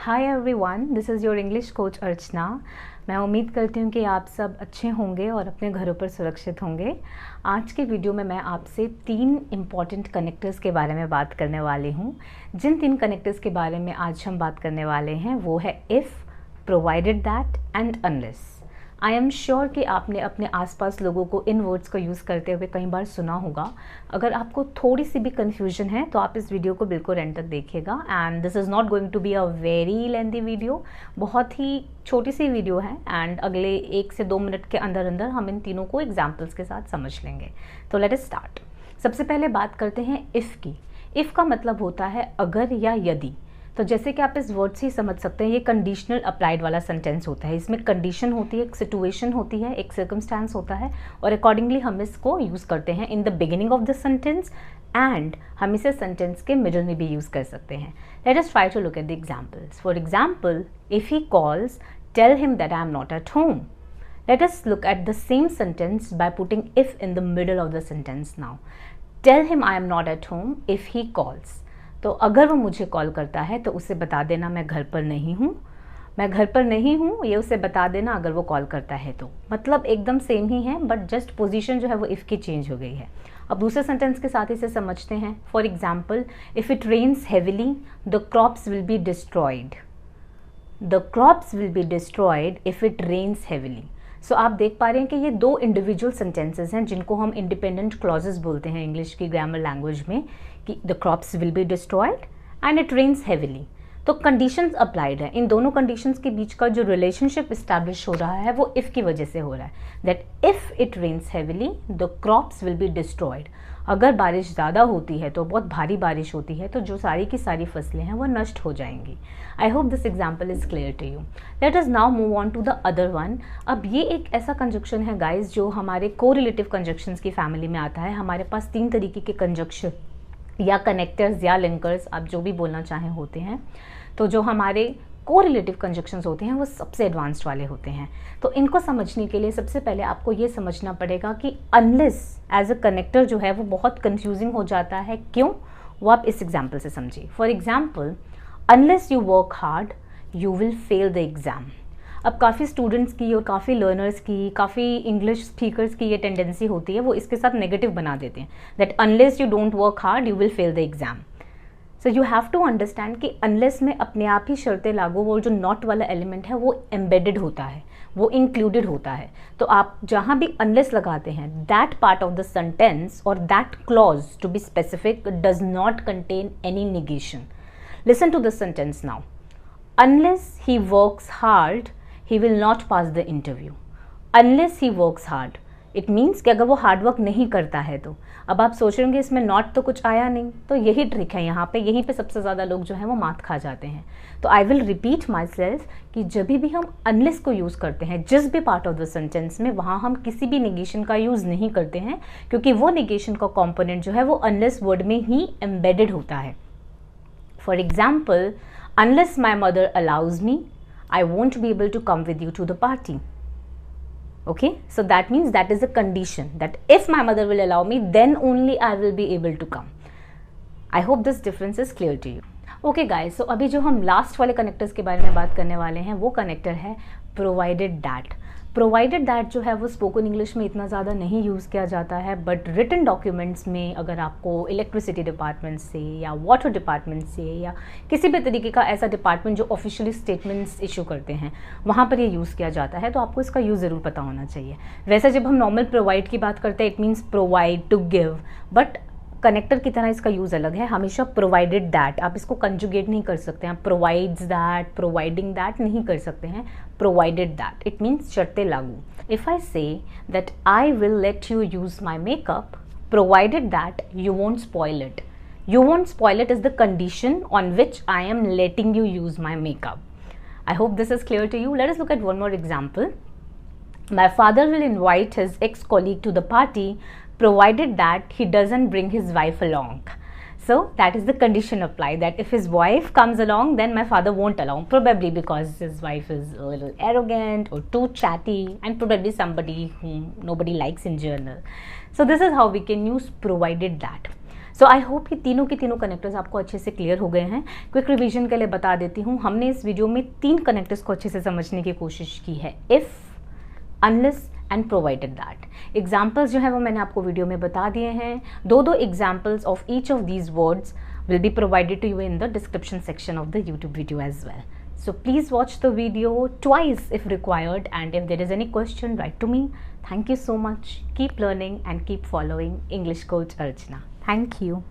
Hi everyone, this is your English coach Archana. मैं उम्मीद करती हूँ कि आप सब अच्छे होंगे और अपने घरों पर सुरक्षित होंगे। आज के वीडियो में मैं आपसे 3 इम्पॉर्टेंट कनेक्टर्स के बारे में बात करने वाली हूँ। जिन 3 कनेक्टर्स के बारे में आज हम बात करने वाले हैं वो है if, provided that and unless. I am sure कि आपने अपने आसपास लोगों को इन वर्ड्स को यूज़ करते हुए कई बार सुना होगा। अगर आपको थोड़ी सी भी कन्फ्यूजन है तो आप इस वीडियो को बिल्कुल एंड तक देखिएगा। And this is not going to be a very lengthy video, बहुत ही छोटी सी वीडियो है। एंड अगले 1 से 2 मिनट के अंदर अंदर हम इन तीनों को एग्जाम्पल्स के साथ समझ लेंगे। तो लेट अस स्टार्ट। सबसे पहले बात करते हैं इफ़ की। इफ़ का मतलब होता है अगर या यदि। तो जैसे कि आप इस वर्ड से ही समझ सकते हैं, ये कंडीशनल अप्लाइड वाला सेंटेंस होता है। इसमें कंडीशन होती है, एक सिचुएशन होती है, एक सर्कमस्टांस होता है और अकॉर्डिंगली हम इसको यूज़ करते हैं in the beginning of the sentence and हम इसे सेंटेंस के मिडल में भी यूज़ कर सकते हैं। Let us try to look at the examples. For example, if he calls, tell him that I am not at home. Let us look at the same sentence by putting if in the middle of the sentence now. Tell him I am not at home if he calls. तो अगर वो मुझे call करता है तो उसे बता देना मैं घर पर नहीं हूँ। मैं घर पर नहीं हूँ ये उसे बता देना अगर वो कॉल करता है तो। मतलब एकदम सेम ही है, बट जस्ट पोजीशन जो है वो इफ़ की चेंज हो गई है। अब दूसरे सेंटेंस के साथ इसे समझते हैं। For example, if it rains heavily the crops will be destroyed. The crops will be destroyed if it rains heavily. So आप देख पा रहे हैं कि ये 2 इंडिविजुअल सेंटेंसेस हैं जिनको हम इंडिपेंडेंट क्लॉजेस बोलते हैं इंग्लिश की ग्रामर लैंग्वेज में, कि the crops will be destroyed and it rains heavily. तो कंडीशंस अप्लाइड है। इन दोनों कंडीशंस के बीच का जो रिलेशनशिप इस्टेब्लिश हो रहा है वो इफ़ की वजह से हो रहा है। That if it rains heavily the crops will be destroyed. अगर बारिश ज़्यादा होती है तो बहुत भारी बारिश होती है तो जो सारी की सारी फसलें हैं वो नष्ट हो जाएंगी। I hope this example is clear to you. Let us now move on to the other one. अब ये एक ऐसा कंजक्शन है गाइज जो हमारे कोरिलेटिव कंजक्शंस की फैमिली में आता है। हमारे पास 3 तरीके के कंजक्शन या कनेक्टर्स या लिंकर्स, आप जो भी बोलना चाहें, होते हैं। तो जो हमारे कोरिलेटिव कंजक्शंस होते हैं वो सबसे एडवांस्ड वाले होते हैं। तो इनको समझने के लिए सबसे पहले आपको ये समझना पड़ेगा कि अनलेस एज अ कनेक्टर जो है वो बहुत कंफ्यूजिंग हो जाता है। क्यों? वो आप इस एग्जाम्पल से समझिए। For example, unless you work hard you will fail the exam. अब काफ़ी स्टूडेंट्स की और काफ़ी लर्नर्स की, काफ़ी इंग्लिश स्पीकर्स की ये टेंडेंसी होती है, वो इसके साथ नेगेटिव बना देते हैं that unless you don't work hard you will fail the exam. So you have to understand कि अनलेस में अपने आप ही शर्तें लागू, वो जो नॉट वाला एलिमेंट है वो एम्बेडेड होता है, वो इंक्लूडेड होता है। तो आप जहाँ भी अनलेस लगाते हैं, that part of the sentence और that clause to be specific does not contain any negation. Listen to this sentence now. Unless he works hard he will not pass the interview. Unless he works hard, it means कि अगर वो hard work नहीं करता है तो। अब आप सोच रहे होंगे इसमें नॉट तो कुछ आया नहीं, तो यही ट्रिक है यहाँ पे। यहीं पे सबसे ज़्यादा लोग जो हैं वो मात खा जाते हैं। तो I will repeat my self कि जब भी हम अनलेस को यूज़ करते हैं जिस भी पार्ट ऑफ द सेंटेंस में, वहाँ हम किसी भी नेगेशन का यूज़ नहीं करते हैं, क्योंकि वो नेगेशन का कॉम्पोनेंट जो है वो अनलेस वर्ड में ही एम्बेडेड होता है। For example, unless my mother allows me I won't be able to come with you to the party. Okay, so that means that is a condition that if my mother will allow me then only I will be able to come. I hope this difference is clear to you. Okay guys, so अभी जो हम last वाले connectors के बारे में बात करने वाले हैं वो कनेक्टर है प्रोवाइडेड दैट। प्रोवाइडेड दैट जो है वो स्पोकन इंग्लिश में इतना ज़्यादा नहीं यूज़ किया जाता है, बट रिटन डॉक्यूमेंट्स में अगर आपको इलेक्ट्रिसिटी डिपार्टमेंट से या वाटर डिपार्टमेंट से या किसी भी तरीके का ऐसा डिपार्टमेंट जो ऑफिशियली स्टेटमेंट्स इशू करते हैं वहाँ पर ये यूज़ किया जाता है, तो आपको इसका यूज़ ज़रूर पता होना चाहिए। वैसे जब हम नॉर्मल प्रोवाइड की बात करते हैं it means provide to give, but connector की तरह इसका यूज़ अलग है। हमेशा प्रोवाइडेड दैट, आप इसको कंजुगेट नहीं कर सकते हैं, प्रोवाइड्स दैट, प्रोवाइडिंग दैट नहीं कर सकते हैं। प्रोवाइडेड दैट इट मीन्स शर्तें लागू। If I say that I will let you use my makeup provided that you won't spoil it. You won't spoil it is the condition on which I am letting you use my makeup. I hope this is clear to you. Let us look at one more example. My father will invite his ex colleague to the party provided that he doesn't bring his wife along. So that is the condition applied, that if his wife comes along then my father won't allow, probably because his wife is a little arrogant or too chatty and probably somebody whom nobody likes in general. So this is how we can use provided that. So I hope ये तीनों के तीनों connectors आपको अच्छे से clear हो गए हैं। क्विक रिवीजन के लिए बता देती हूँ, हमने इस वीडियो में 3 कनेक्टर्स को अच्छे से समझने की कोशिश की है, if, unless and provided that. Examples जो है वो मैंने आपको वीडियो में बता दिए हैं। दो examples of each of these words will be provided to you in the description section of the YouTube video as well. So please watch the video twice if required, and if there is any question, write to me. Thank you so much. Keep learning and keep following English Coach Archana. Thank you.